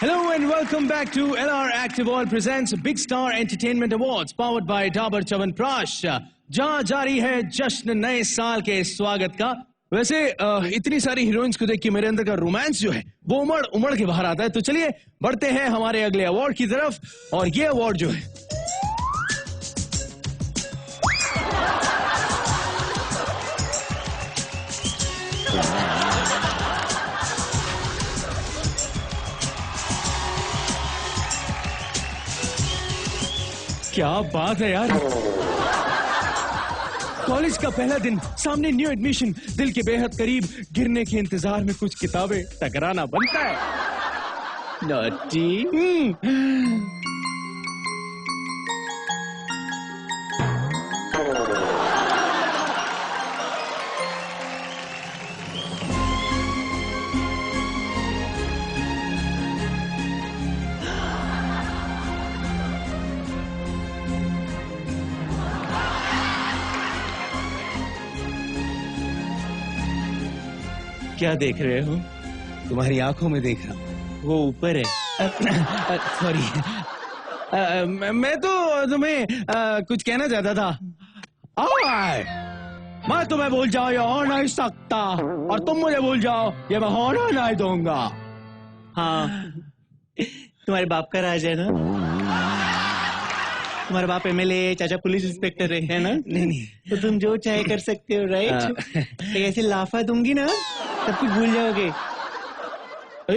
Hello and welcome back to LR Active Oil presents Big Star Entertainment Awards powered by Dabur Chyawanprash. जहाँ जारी है जश्न नए साल के स्वागत का। वैसे इतनी सारी हीरोइंस को देख के मेरे अंदर का रोमांस जो है वो उमड़ उमड़ के बाहर आता है। तो चलिए बढ़ते हैं हमारे अगले अवार्ड की तरफ। और ये अवार्ड जो है क्या बात है यार। कॉलेज का पहला दिन, सामने न्यू एडमिशन, दिल के बेहद करीब, गिरने के इंतजार में कुछ किताबें, टकराना बनता है। नॉटी। क्या देख रहे हो? तुम्हारी आंखों में देख रहा हूं, वो ऊपर है। सॉरी, मैं तो तुम्हें कुछ कहना चाहता था। मैं तुम्हें भूल जाओ ये हो नहीं सकता, और तुम मुझे भूल जाओ ये मैं होना नहीं दूंगा। हाँ, तुम्हारे बाप का राज है ना? तुम्हारा बाप एमएलए, चाचा पुलिस इंस्पेक्टर है ना? नहीं, तो तुम जो चाहे कर सकते हो, राइट? ऐसे लाफा दूंगी ना, सब कुछ भूल जाओगे।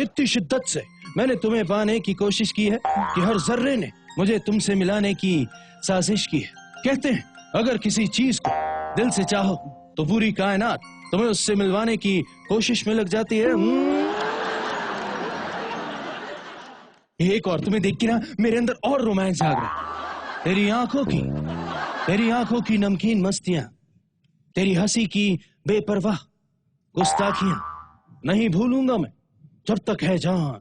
इतनी शिद्दत से मैंने तुम्हें पाने की कोशिश की है कि हर जर्रे ने मुझे तुमसे मिलाने की साजिश की है। कहते हैं अगर किसी चीज को दिल से चाहो तो पूरी कायनात तुम्हें उससे मिलवाने की कोशिश में लग जाती है। एक और तुम्हें देख के ना मेरे अंदर और रोमांस जाग रहा। तेरी आंखों की नमकीन मस्तियां, तेरी हंसी की बेपरवाह गुस्ताखियां नहीं भूलूंगा मैं जब तक है जान।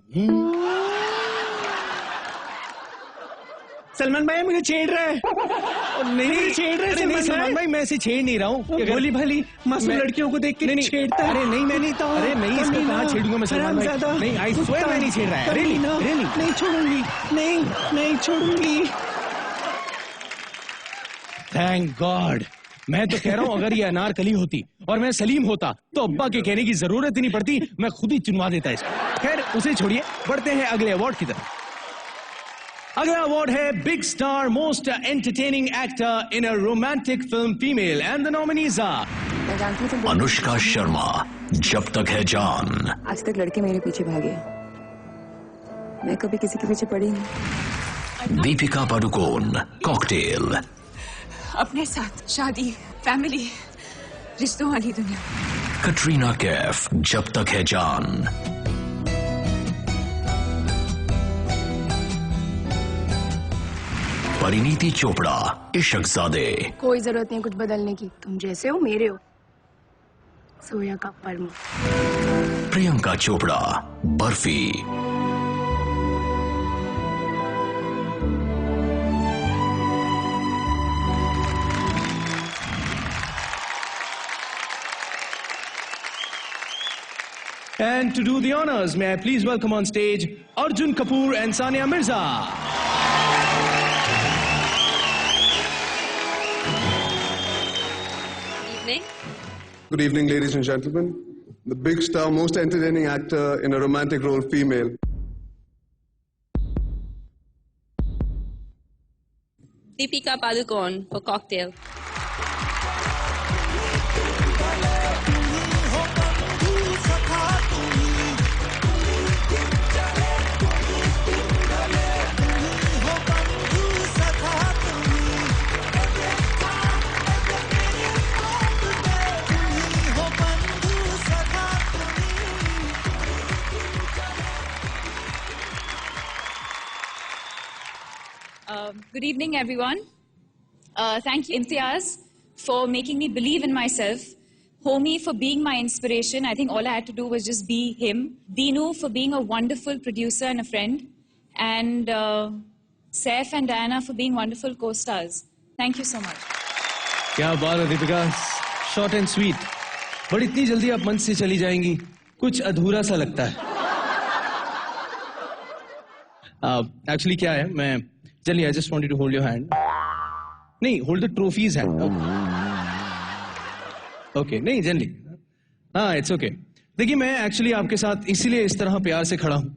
सलमान भाई मुझे छेड़ रहा है। नहीं छेड़ रहा है सलमान भाई, मैं ऐसे छेड़ नहीं रहा हूँ। भोली भाली मासूम लड़कियों को देख के छेड़ता है। अरे नहीं, मैं नहीं था। अरे नहीं, इसको कहाँ छेड़ूंगा मैं सलमान भाई? नहीं, आई स्वेयर मैं नहीं छेड़ रहा है। नहीं छोड़ूंगी, नहीं छोड़ूंगी। Thank God. मैं तो कह रहा हूं अगर ये अनारकली होती और मैं सलीम होता तो अब्बा के कहने की जरूरत ही नहीं पड़ती, मैं खुद ही चुनवा देता इसको। खैर उसे छोड़िए, बढ़ते हैं अगले अवार्ड की तरफ। अगला अवार्ड है Big star most entertaining actor in a romantic film female and the nominees are Anushka Sharma, जब तक है जान। आज तक लड़के मेरे पीछे भागे, मैं कभी किसी के पीछे पड़ी नहीं। दीपिका पादुकोण, कॉकटेल। अपने साथ शादी, फैमिली, रिश्तों वाली दुनिया। कटरीना कैफ, जब तक है जान। परिणीति चोपड़ा, इश्कज़ादे। कोई जरूरत नहीं कुछ बदलने की, तुम जैसे हो मेरे हो। सोया का परम। Priyanka Chopra, barfi. And to do the honors, may I please welcome on stage Arjun Kapoor and Sania Mirza. Evening. Good evening, ladies and gentlemen. The big star, most entertaining actor in a romantic role, female. Deepika Padukone for Cocktail. Good evening, everyone. Thank you, Imtiaz, for making me believe in myself. Homi for being my inspiration. I think all I had to do was just be him. Dinu for being a wonderful producer and a friend. And Saif and Diana for being wonderful co-stars. Thank you so much. क्या बात है Deepika, short and sweet. पर इतनी जल्दी आप मंच से चली जाएंगी, कुछ अधूरा सा लगता है। एक्चुअली क्या है, मैं चलिए, I just wanted to hold your hand. नहीं, hold the trophies hand. Okay, नहीं जनरली, हाँ इट्स ओके. देखिए, मैं एक्चुअली आपके साथ इसीलिए इस तरह प्यार से खड़ा हूं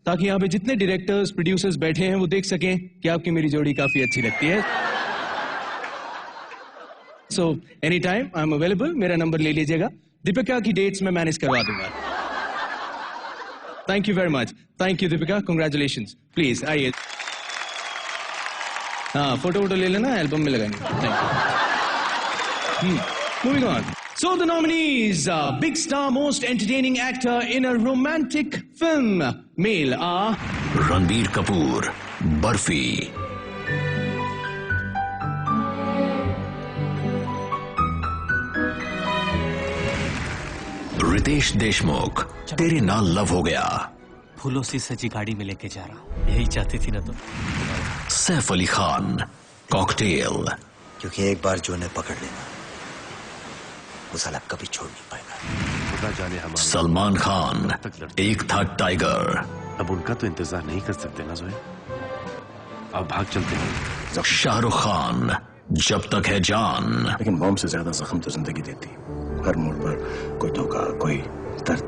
ताकि यहाँ पे जितने डायरेक्टर्स, प्रोड्यूसर्स बैठे हैं वो देख सकें कि आपकी मेरी जोड़ी काफी अच्छी लगती है. So any time I am available, मेरा नंबर ले लीजिएगा. दीपिका की डेट्स मैं मैनेज करवा दूंगा. Thank you very much. Thank you Deepika, congratulations. Please आइए. हाँ, फोटो ले लेना, एल्बम में लगाएंगे. Moving on. So the nominees, big star, most entertaining actor in a romantic film, male are Ranbir Kapoor, barfi. Ritesh Deshmukh, तेरे नाल लव हो गया. फूलों से सजी गाड़ी में लेके जा रहा, यही चाहती थी ना तुम. सैफ अली खान, कॉकटेल. क्योंकि एक बार जो ने पकड़ लेना वो साला कभी छोड़ नहीं पाएगा. सलमान खान, एक था टाइगर. अब उनका तो इंतजार नहीं कर सकते ना जोए, अब भाग चलते हैं. शाहरुख खान, जब तक है जान. लेकिन मॉम से ज्यादा जख्म तो जिंदगी देती. हर मोड़ पर कोई धोखा, कोई दर्द.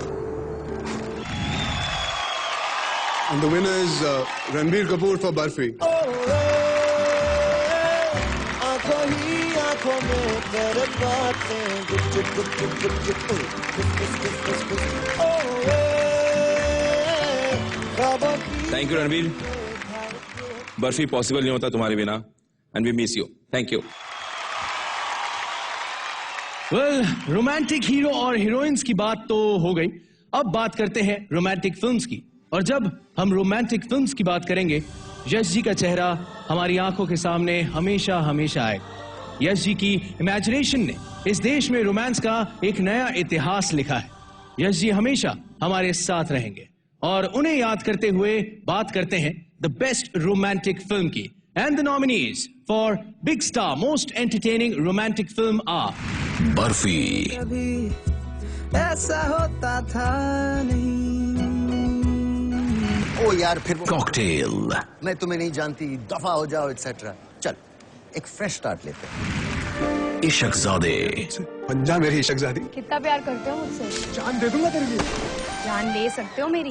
And the winner is Ranbir Kapoor for Barfi. Thank you Ranbir. Barfi possible नहीं होता तुम्हारे बिना, and we miss you. Thank you. Well, romantic hero और हीरोइंस की बात तो हो गई. अब बात करते हैं रोमांटिक फिल्म्स की. और जब हम रोमांटिक फिल्म्स की बात करेंगे, यश जी का चेहरा हमारी आंखों के सामने हमेशा हमेशा आएगा. यश जी की इमेजिनेशन ने इस देश में रोमांस का एक नया इतिहास लिखा है. यश जी हमेशा हमारे साथ रहेंगे और उन्हें याद करते हुए बात करते हैं द बेस्ट रोमांटिक फिल्म की. And the nominees for Big star most entertaining romantic film are Barfi. ऐसा होता था नहीं. ओ यार, फिर कॉकटेल. मैं तुम्हें नहीं जानती, दफा हो जाओ एक्सेट्रा. चल एक फ्रेश स्टार्ट लेते हैं. इशकजादे. पंजा मेरी इशकजादी. कितना प्यार करते हो मुझसे? जान दे दूंगा तेरे लिए. जान ले सकते हो मेरी?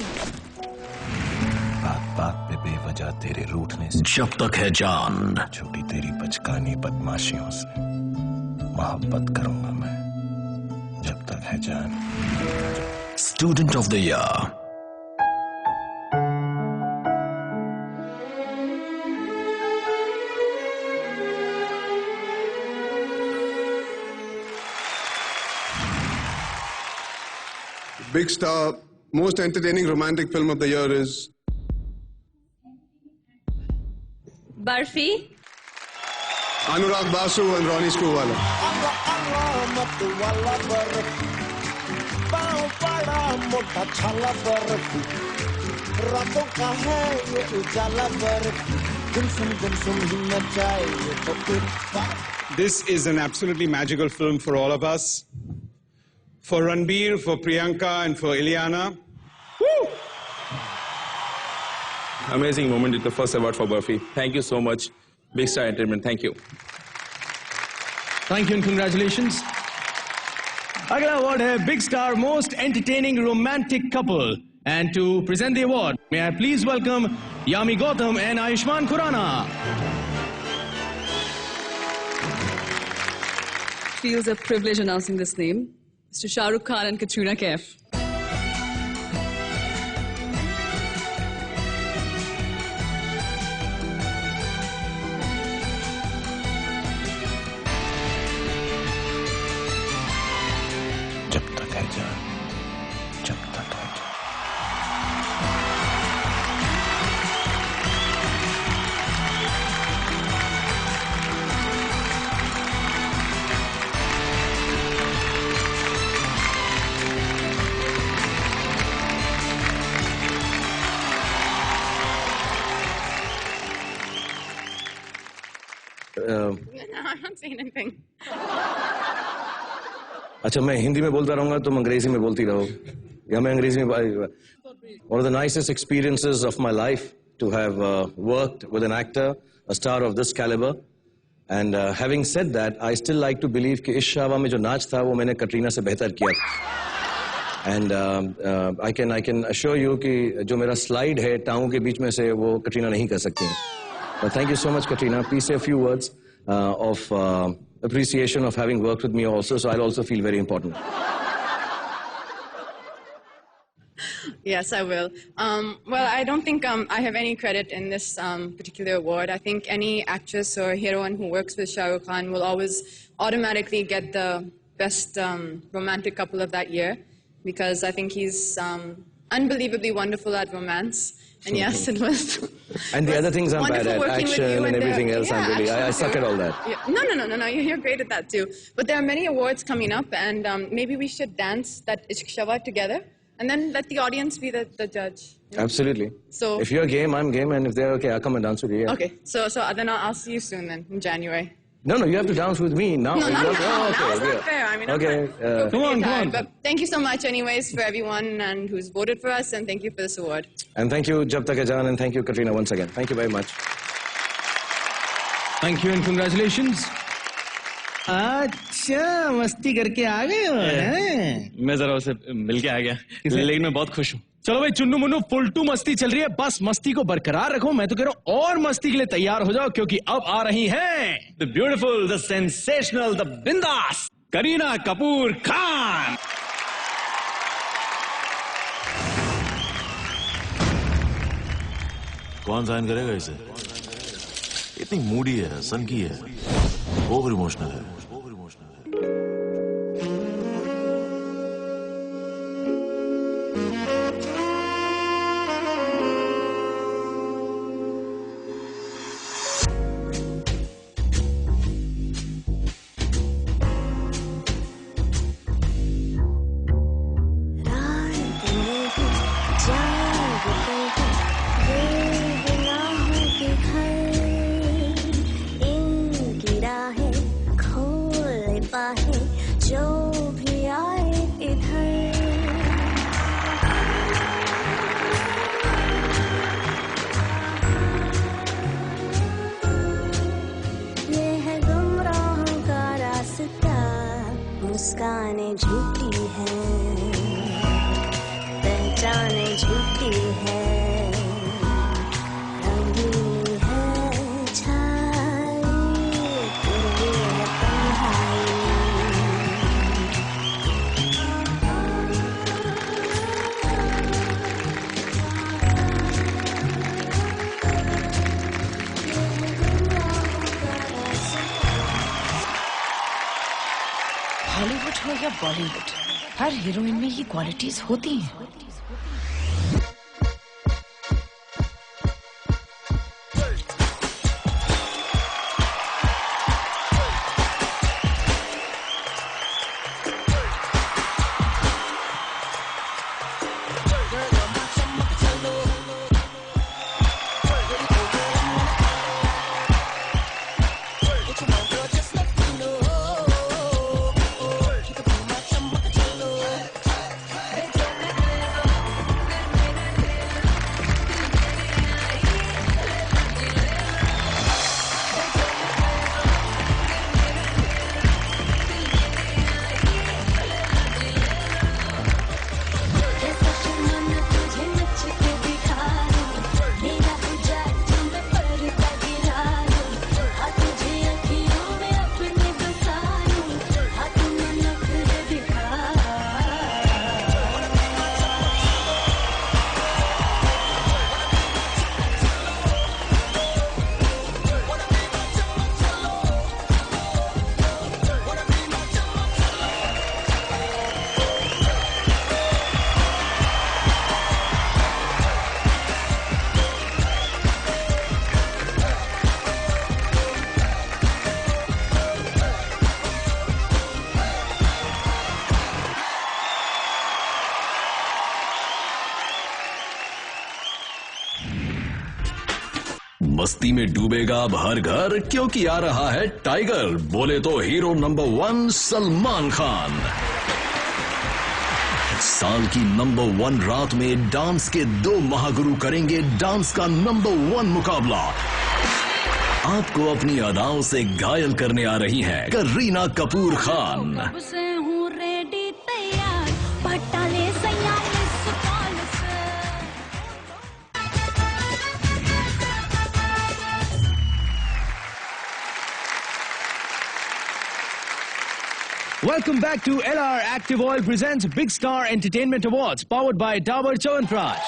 बात बात पे बेवजह तेरे रूठने से, जब तक है जान. छोटी तेरी बचकानी बदमाशियों से मोहब्बत करूंगा मैं जब तक है जान. Student of the year. Big star, most entertaining romantic film of the year is Barfi. Anurag Basu and Ronnie Screwvala. This is an absolutely magical film for all of us. For Ranbir, for Priyanka, and for Ileana. Woo! Amazing moment with the first award for Barfi. Thank you so much. Big Star Entertainment. Thank you. Thank you and congratulations. अगला award है Big star most entertaining romantic couple. And to present the award, may I please welcome Yami Gautam and Ayushmann Khurrana. Feels a privilege announcing this name. Mr. Shah Rukh Khan and Katrina Kaif. जब तक है जान, जब तक है जान. I'm not saying anything. अच्छा, मैं हिंदी में बोलता रहूंगा, तुम अंग्रेजी में बोलती रहो, या मैं अंग्रेजी में. One of the nicest experiences of my life to have worked with an actor, a star of this caliber. And having said that, I still like to believe कि इस शावा में जो नाच था वो मैंने कटरीना से बेहतर किया था. And I can assure you कि जो मेरा slide है टांगों के बीच में से वो कटरीना नहीं कर सकती हैं. But thank you so much, Katrina. Please say a few words of appreciation of having worked with me also, so I'll also feel very important. Yes, I will. Well, I don't think I have any credit in this particular award. I think any actress or heroine who works with Shah Rukh Khan will always automatically get the best romantic couple of that year, because I think he's unbelievably wonderful at romance. And yes, it was. And the other things I'm bad at, action and everything else. Yeah, I suck at all that. Yeah. No. You're great at that too. But there are many awards coming up, and maybe we should dance that Ishq Shava together, and then let the audience be the judge. You know? Absolutely. So if you're game, I'm game, and if they're okay, I'll come and dance with you. Yeah. Okay. So then I'll see you soon then in January. No, you have to dance with me now. No, okay, that's not fair. I mean, okay. Come on. But thank you so much anyways for everyone and who's voted for us, and thank you for this award. And thank you, Jab Tak Hai Jaan, and thank you, Katrina, once again. Thank you very much. Thank you and congratulations. अच्छा, मस्ती करके आ गए हो हैं? मैं जरा उसे मिल के आ गया, लेकिन मैं बहुत खुश हूँ. चलो भाई चुन्नू मुन्नू, फुल टू मस्ती चल रही है, बस मस्ती को बरकरार रखो. मैं तो कह रहा हूँ और मस्ती के लिए तैयार हो जाओ, क्योंकि अब आ रही हैं the beautiful, the sensational, the बिंदास करीना कपूर खान. कौन साइन करेगा इसे? इतनी मूडी है, सनकी है, ओवर इमोशनल है. मुस्कानें झूठी हैं, पहचानें झूठी हैं, रंगीनी है छाई, फिर भी है तन्हाई. हॉलीवुड हो या बॉलीवुड, हर हीरोइन में ये क्वालिटीज होती हैं. मस्ती में डूबेगा अब हर घर, क्योंकि आ रहा है टाइगर. बोले तो हीरो नंबर 1 सलमान खान. साल की नंबर 1 रात में डांस के 2 महागुरु करेंगे डांस का नंबर 1 मुकाबला। आपको अपनी अदाओं से घायल करने आ रही हैं Kareena Kapoor Khan. Welcome back to LR Active Oil presents Big Star Entertainment Awards powered by Dabur Chyawanprash।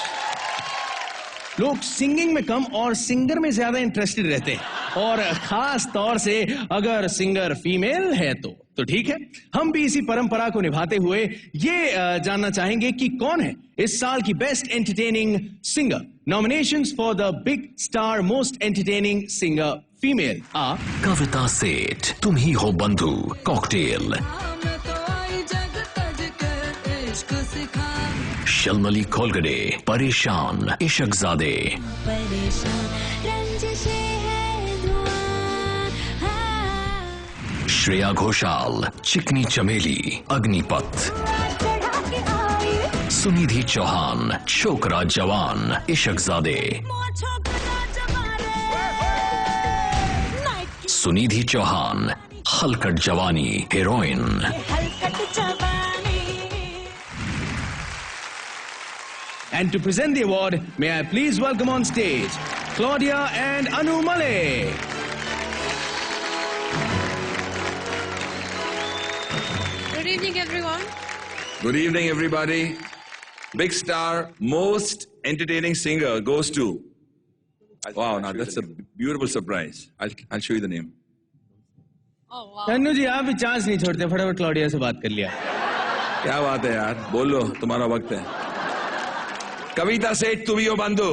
लोग सिंगिंग में कम और सिंगर में ज्यादा इंटरेस्टेड रहते हैं, और खास तौर से अगर सिंगर फीमेल है तो ठीक है। हम भी इसी परंपरा को निभाते हुए ये जानना चाहेंगे कि कौन है इस साल की best entertaining singer. Nominations for the big star most entertaining singer female आ कविता सेठ, तुम ही हो बंधु, कॉकटेल। शलमली खोलगडे, परेशान, इशकजादे। श्रेया घोषाल, चिकनी चमेली, अग्निपथ। सुनिधि चौहान, छोकरा जवान, इशकजादे। सुनिधि चौहान, हलकट जवानी, heroine. And to present the award, may I please welcome on stage Claudia and Anu Male. Good evening, everyone. Good evening, everybody. Big star, most entertaining singer goes to. Wow, now that's a beautiful surprise. I'll show you the name. Anu ji, आप भी chance नहीं छोड़ते, फटाफट Claudia से बात कर लिया। क्या बात है यार, बोलो, तुम्हारा वक्त है। कविता सेठ, तुम ही हो बंधु।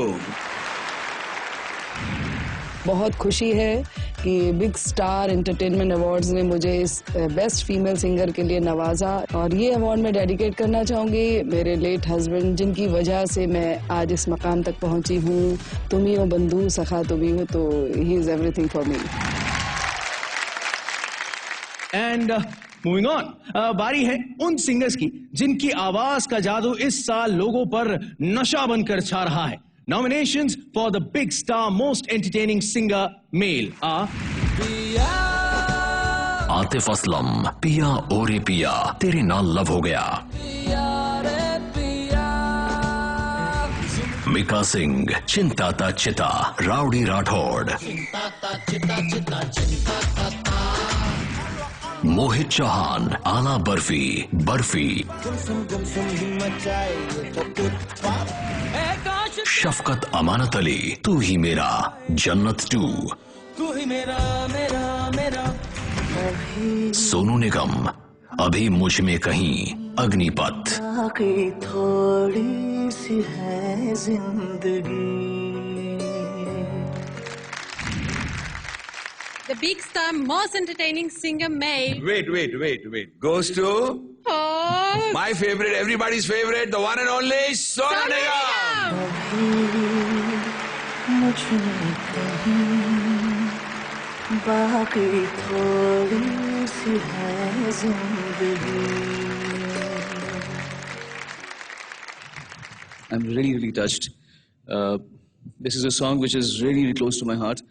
बहुत खुशी है कि बिग स्टार एंटरटेनमेंट अवार्ड्स ने मुझे इस बेस्ट फीमेल सिंगर के लिए नवाजा, और ये अवार्ड मैं डेडिकेट करना चाहूँगी मेरे लेट हस्बैंड, जिनकी वजह से मैं आज इस मकाम तक पहुँची हूँ। तुम ही हो बंधु, सखा तुम ही हो, तो he is everything for me. And moving on, बारी है उन सिंगर्स की जिनकी आवाज का जादू इस साल लोगों पर नशा बनकर छा रहा है। Nominations for the Big Star Most Entertaining Singer Male are Atif Aslam, पिया ओरे पिया, तेरे नाल लव हो गया। मिका सिंह, चिंता ता चिता, राउडी राठौड़। मोहित चौहान, आला बर्फी, बर्फी। शफकत अमानत अली, तू ही मेरा, जन्नत 2। तू ही मेरा मेरा मेरा। सोनू निगम, अभी मुझ में कहीं, अग्निपथ। बाकी थोड़ी सी है जिंदगी। The Big Star Most Entertaining Singer Male. Wait. Goes to my favorite, everybody's favorite, the one and only Sonu Nigam. बाकी थोड़ी सी है जिंदगी। I'm really touched. This is a song which is really close to my heart.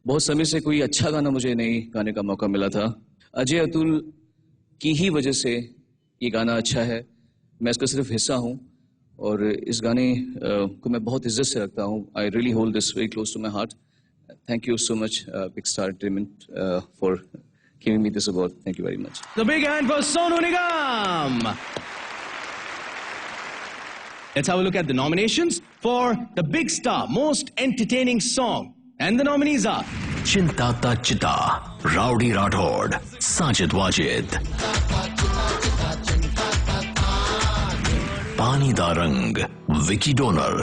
बहुत समय से कोई अच्छा गाना मुझे नहीं गाने का मौका मिला था। अजय अतुल की ही वजह से ये गाना अच्छा है। मैं इसका सिर्फ हिस्सा हूँ और इस गाने को मैं बहुत इज्जत से रखता हूँ। I really hold this very close to my heart. Thank you so much, Big Star Entertainment, for giving me this award. Thank you very much. The big hand for Sonu Nigam. Let's have a look at the nominations for the Big Star Most Entertaining Song. And the nominees are चिंता ता चिता, rowdy Rathore, Sajid Wajid. पानी दा रंग, Vicky donor,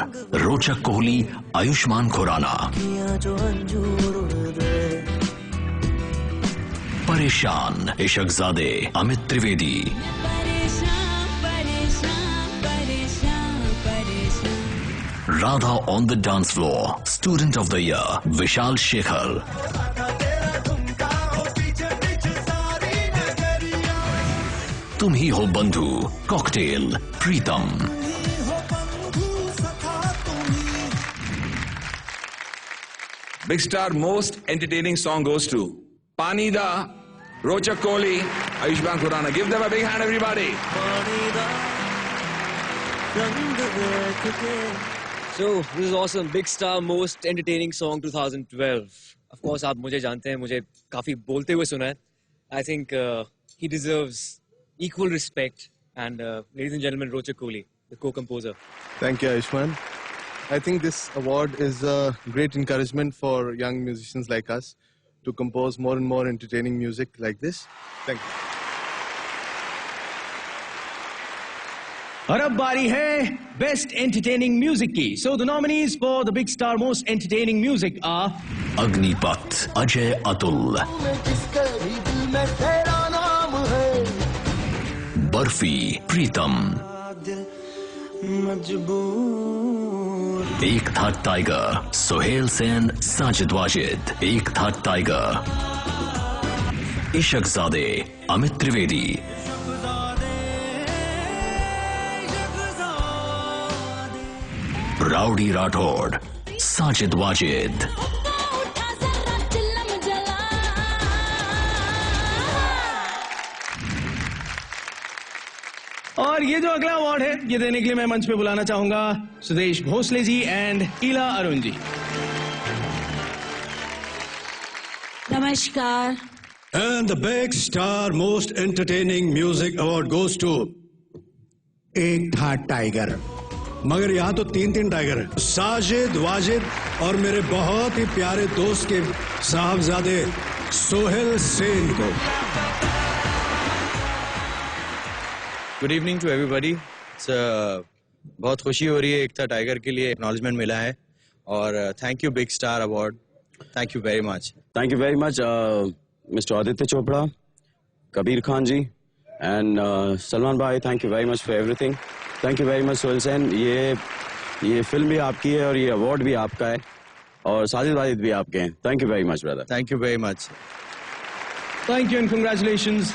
रोचक Kohli, Ayushmann Khurrana. Pareshaan, Ishaqzaade, Amit Trivedi. Radha on the dance floor, student of the year, Vishal Shekhar. Tum Hi Ho Bandhu, cocktail, Pritam. Big Star most entertaining song goes to Pani Da, Rochak Kohli, Ayushmann Khurrana. Give them a big hand, everybody. So this is awesome. Big Star most entertaining song 2012. Of course, आप मुझे जानते हैं, मुझे काफी बोलते हुए सुना है. I think he deserves equal respect. And ladies and gentlemen, Rochak Kohli, the co-composer. Thank you, Ayushmann. I think this award is a great encouragement for young musicians like us to compose more and more entertaining music like this. Thank you. और अब बारी है best entertaining music की. So the nominees for the big star most entertaining music are Agneepath, Ajay Atul. Barfi, Pritam. Ek Tha tiger, Sohail Sen, Sajid Wajid. Ek Tha tiger, Ishaqzaade, Amit Trivedi. Rowdy Rathore, Sajid Wajid. और ये जो अगला award है ये देने के लिए मैं मंच पे बुलाना चाहूंगा सुदेश भोसले जी एंड ईला अरुण जी. नमस्कार. And the Big Star Most Entertaining Music Award goes to एक था टाइगर, मगर यहाँ तो तीन टाइगर है. साजिद वाजिद और मेरे बहुत ही प्यारे दोस्त के साहबजादे सोहेल सेन को. Good evening to everybody. बहुत खुशी हो रही है, एक था टाइगर के लिए एक्नॉलेजमेंट मिला है और thank you big star award. Thank you very much. Thank you very much mister Aditya Chopra, Kabir Khan ji and Salman भाई. Thank you very much for everything. Thank you very much Sohail Sen. ये फिल्म भी आपकी है और ये अवार्ड भी आपका है और साजिद वाजिद भी आपके हैं. Thank you very much brother. Thank you very much. Thank you and congratulations.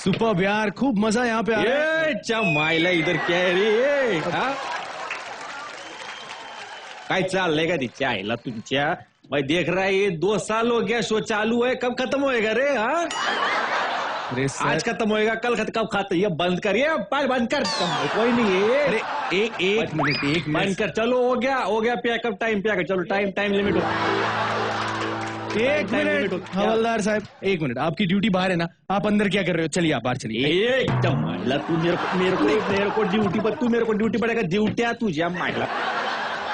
Superb यार, खूप मजा यहाँ पे आ रहा है. ये चमाईला इधर क्या है रे? काय चाललंय का तिच्या आईला तुमच्या? भाई देख रहा है ये 2 साल हो गया शो चालू है, कब खत्म होएगा रे? हाँ आज खत्म होएगा, कल कब खाता? ये बंद करिए, बंद कर. कोई नहीं है. अरे एक मिनट बंद कर. चलो हो गया पैकअप टाइम पे आकर. चलो टाइम लिमिट हो. एक मिनट हवलदार साहब, एक मिनट. आपकी ड्यूटी बाहर है ना, आप अंदर क्या कर रहे हो? चलिए आप बाहर चलिए. एकदम मायला तू मेरे को ड्यूटी पर, तू मेरे को ड्यूटी पड़ेगा. ड्यूटिया तुझ्या मायला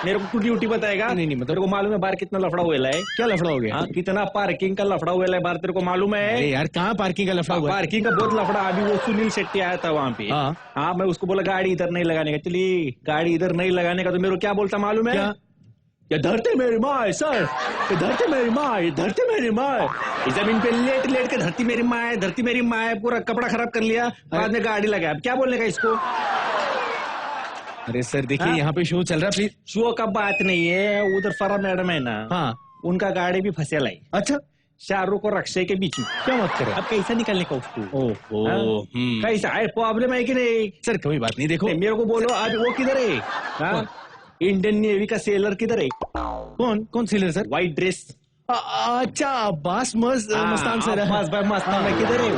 मेरे को तू ड्यूटी बताएगा? नहीं मतलब तेरे को मालूम है बाहर कितना लफड़ा हुआ है? क्या लफड़ा हो गया? कितना पार्किंग का लफड़ा हुआ है बाहर, तेरे को मालूम है? अरे यार कहाँ पार्किंग का लफड़ा हुआ? पार्किंग का बहुत लफड़ा. अभी वो सुनील शेट्टी आया था वहाँ पे. हाँ मैं उसको बोला गाड़ी इधर नहीं लगाने का. चलिए गाड़ी इधर नहीं लगाने का, तो मेरे को क्या बोलता मालूम है? ये धरती मेरी माँ है सर, ये धरती मेरी माँ है, धरती मेरी माँ है. जमीन पे लेट के धरती मेरी माँ है, धरती मेरी माँ है. पूरा कपड़ा खराब कर लिया, बाद में गाड़ी लगाया. अब क्या बोलने का इसको? अरे सर देखिए यहाँ पे शो चल रहा है, प्लीज. शो का बात नहीं है, उधर फरा मैडम है ना. हाँ उनका गाड़ी भी फंसे लाई. अच्छा, शाहरुख और अक्षय के बीच में. क्या मत करे. अब कैसा निकलने का उसको? ओहो कैसा है? प्रॉब्लम है कि नहीं? सर कोई बात नहीं. देखो मेरे को बोलो अभी वो किधर है? इंडियन नेवी का सेलर किधर है? कौन सेलर सर? White dress. अच्छा अब्बास मस्तान सर. अब्बास भाई मस्तान किधर है?